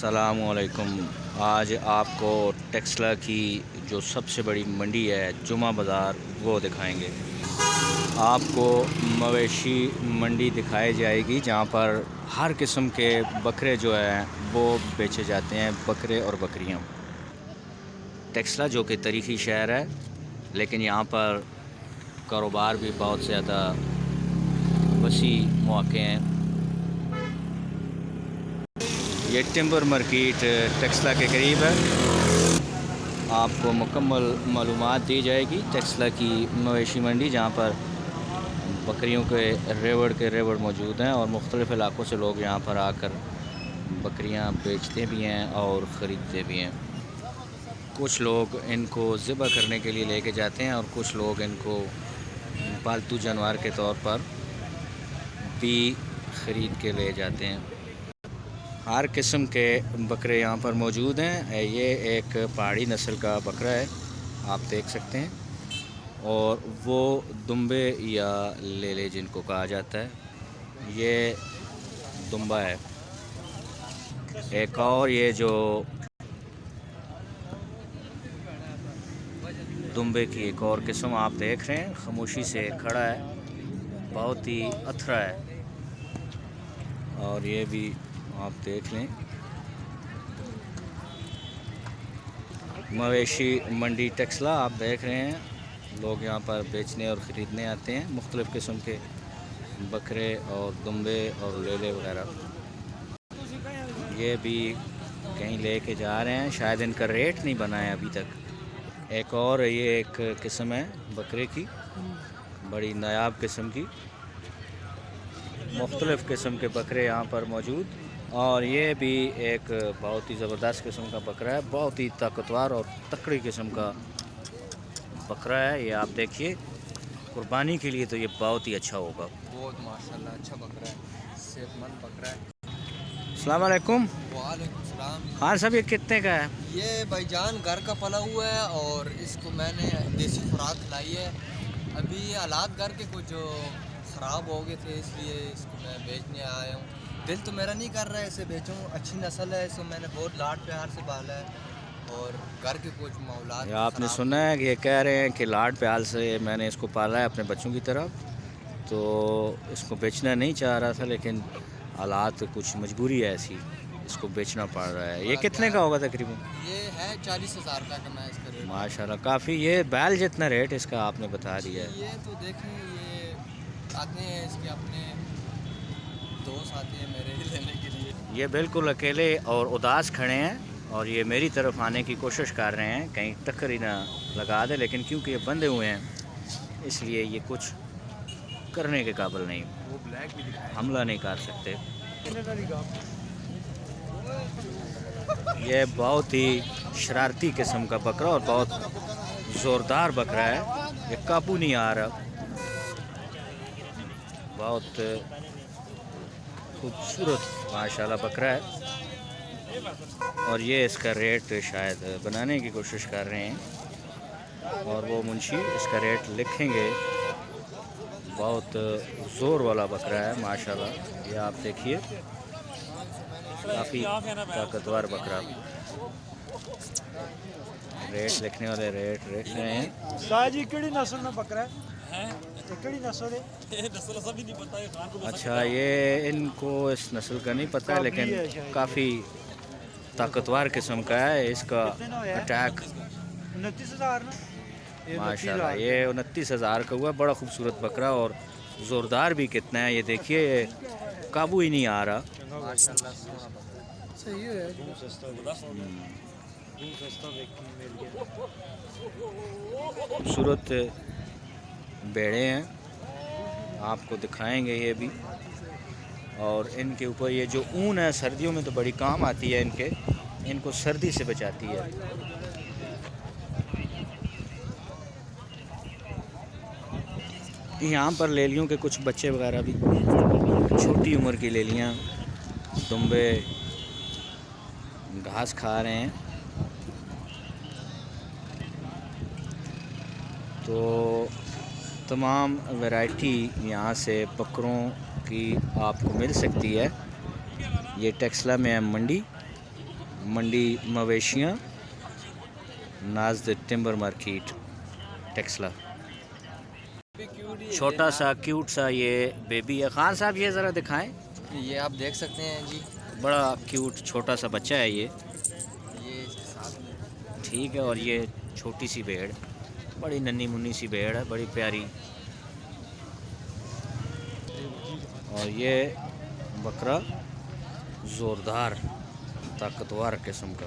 अस्सलामुअलैकुम। आज आपको टेक्सला की जो सबसे बड़ी मंडी है जुमा बाज़ार वो दिखाएंगे। आपको मवेशी मंडी दिखाई जाएगी जहाँ पर हर किस्म के बकरे जो हैं वो बेचे जाते हैं, बकरे और बकरियाँ। टेक्सला जो कि तारीख़ी शहर है, लेकिन यहाँ पर कारोबार भी बहुत ज़्यादा वसी मौक़े हैं। ये टिम्बर मार्केट टेक्सला के करीब है। आपको मुकम्मल मालूमात दी जाएगी टेक्सला की मवेशी मंडी, जहाँ पर बकरियों के रेवड़ मौजूद हैं और मुख्तलिफ़ इलाक़ों से लोग यहाँ पर आकर बकरियाँ बेचते भी हैं और ख़रीदते भी हैं। कुछ लोग इनको ज़िबा करने के लिए लेके जाते हैं और कुछ लोग इनको पालतू जानवर के तौर पर भी ख़रीद के ले जाते हैं। हर किस्म के बकरे यहाँ पर मौजूद हैं। ये एक पहाड़ी नस्ल का बकरा है, आप देख सकते हैं, और वो दुम्बे या लेले जिनको कहा जाता है, ये दुम्बा है। एक और ये जो दुम्बे की एक और किस्म आप देख रहे हैं, खामोशी से खड़ा है, बहुत ही अथरा है। और ये भी आप देख लें, मवेशी मंडी टेक्सला आप देख रहे हैं। लोग यहाँ पर बेचने और ख़रीदने आते हैं मुख्तलिफ़ किस्म के बकरे और दुम्बे और लेले वगैरह। ये भी कहीं लेके जा रहे हैं, शायद इनका रेट नहीं बना है अभी तक। एक और ये एक किस्म है बकरे की, बड़ी नायाब किस्म की। मुख्तलिफ़ किस्म के बकरे यहाँ पर मौजूद, और ये भी एक बहुत ही ज़बरदस्त किस्म का बकरा है, बहुत ही ताकतवर और तकड़ी किस्म का बकरा है। ये आप देखिए, कुर्बानी के लिए तो ये बहुत ही अच्छा होगा। बहुत माशाल्लाह अच्छा बकरा है, सेहतमंद बकरा है। अस्सलाम वालेकुम। वालेकुम सलाम। हाँ साहब, ये कितने का है? ये भाईजान घर का पला हुआ है और इसको मैंने देसी खुराक खिलाई है। अभी ये हालात घर के कुछ ख़राब हो गए थे, इसलिए इसको मैं बेचने आया हूँ। दिल तो मेरा नहीं कर रहा है इसे बेचूँ, अच्छी नस्ल है, इसको मैंने बहुत लाड प्यार से पाला है और घर के कुछ मामलात। आपने सुना है कि ये कह रहे हैं कि लाड प्यार से मैंने इसको पाला है अपने बच्चों की तरह, तो इसको बेचना नहीं चाह रहा था, लेकिन हालात कुछ मजबूरी है ऐसी, इसको बेचना पड़ रहा है। ये कितने का होगा तकरीबन? ये है 40,000 का मैं इसका रेट। माशाल्लाह, काफ़ी। ये बैल जितना रेट इसका आपने बता दिया है। ये तो देखें, ये आते हैं इसके अपने दोस्त आते हैं मेरे लेने के लिए। ये बिल्कुल अकेले और उदास खड़े हैं और ये मेरी तरफ आने की कोशिश कर रहे हैं, कहीं टक्कर ही ना लगा दे, लेकिन क्योंकि ये बंधे हुए हैं इसलिए ये कुछ करने के काबिल नहीं, वो ब्लैक भी हमला नहीं कर सकते। ये बहुत ही शरारती किस्म का बकरा और बहुत ज़ोरदार बकरा है, ये काबू नहीं आ रहा। बहुत खूबसूरत माशाल्लाह बकरा है, और ये इसका रेट शायद बनाने की कोशिश कर रहे हैं और वो मुंशी इसका रेट लिखेंगे। बहुत ज़ोर वाला बकरा है माशाल्लाह, ये आप देखिए, काफ़ी ताकतवर बकरा। रेट लिखने वाले रेट लिख रहे हैं। साजी केड़ी नस्ल में बकरा है? केड़ी नस्ल है? नस्ल सभी नहीं पता है। अच्छा, ये इनको इस नस्ल का नहीं पता है, लेकिन काफ़ी ताकतवर किस्म का है। इसका अटैक 29,000 ना? माशाल्लाह, ये 29,000 का हुआ। बड़ा खूबसूरत बकरा और ज़ोरदार भी कितना है, ये देखिए, काबू ही नहीं आ रहा। माशाल्लाह सही है। खूबसूरत बेड़े हैं, आपको दिखाएंगे ये भी। और इनके ऊपर ये जो ऊन है सर्दियों में तो बड़ी काम आती है, इनको सर्दी से बचाती है। यहाँ पर लेलियों के कुछ बच्चे वगैरह भी, छोटी उम्र की लेलियाँ, दुम्बे घास खा रहे हैं। तो तमाम वैरायटी यहाँ से बकरों की आपको मिल सकती है। ये टेक्सला में है मंडी, मंडी मवेशियाँ, नाज़ टिम्बर मार्केट टेक्सला। छोटा सा क्यूट सा ये बेबी है। खान साहब ये ज़रा दिखाएं। ये आप देख सकते हैं जी, बड़ा क्यूट छोटा सा बच्चा है ये इसके साथ में। ठीक है। और ये छोटी सी भेड़, बड़ी नन्ही मुन्नी सी भेड़ है, बड़ी प्यारी। और ये बकरा ज़ोरदार ताकतवर किस्म का।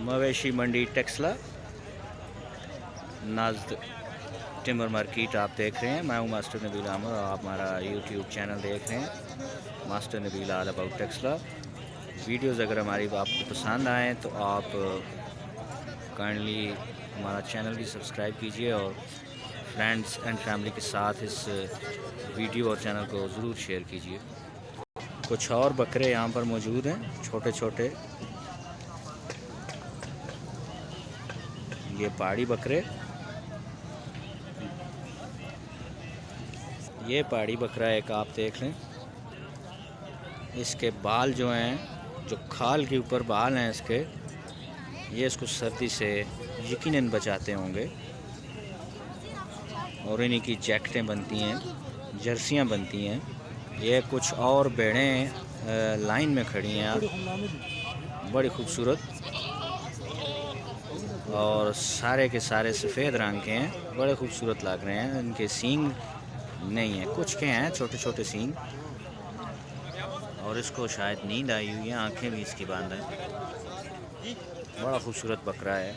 मवेशी मंडी टेक्सला, नाज़ टिम्बर मार्केट आप देख रहे हैं। मैं हूँ मास्टर नबील आमर और आप हमारा यूट्यूब चैनल देख रहे हैं, master Nabeel all about Taxila. Videos अगर हमारी आपको पसंद आएँ तो आप काइंडली हमारा चैनल भी सब्सक्राइब कीजिए और फ्रेंड्स एंड फैमिली के साथ इस वीडियो और चैनल को ज़रूर शेयर कीजिए। कुछ और बकरे यहाँ पर मौजूद हैं, छोटे छोटे। ये पहाड़ी बकरे, ये पहाड़ी बकरा एक आप देख लें। इसके बाल जो हैं, जो खाल के ऊपर बाल हैं इसके, ये इसको सर्दी से यकीनन बचाते होंगे। और इन्हीं की जैकेटें बनती हैं, जर्सियां बनती हैं। ये कुछ और भेड़ें लाइन में खड़ी हैं, बड़ी खूबसूरत, और सारे के सारे सफ़ेद रंग के हैं, बड़े खूबसूरत लग रहे हैं। इनके सींग नहीं है, कुछ के हैं छोटे छोटे सींग। और इसको शायद नींद आई हुई है, आंखें भी इसकी बंद हैं। बड़ा खूबसूरत बकरा है,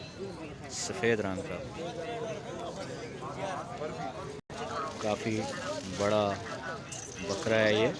सफ़ेद रंग का, काफ़ी बड़ा बकरा है ये।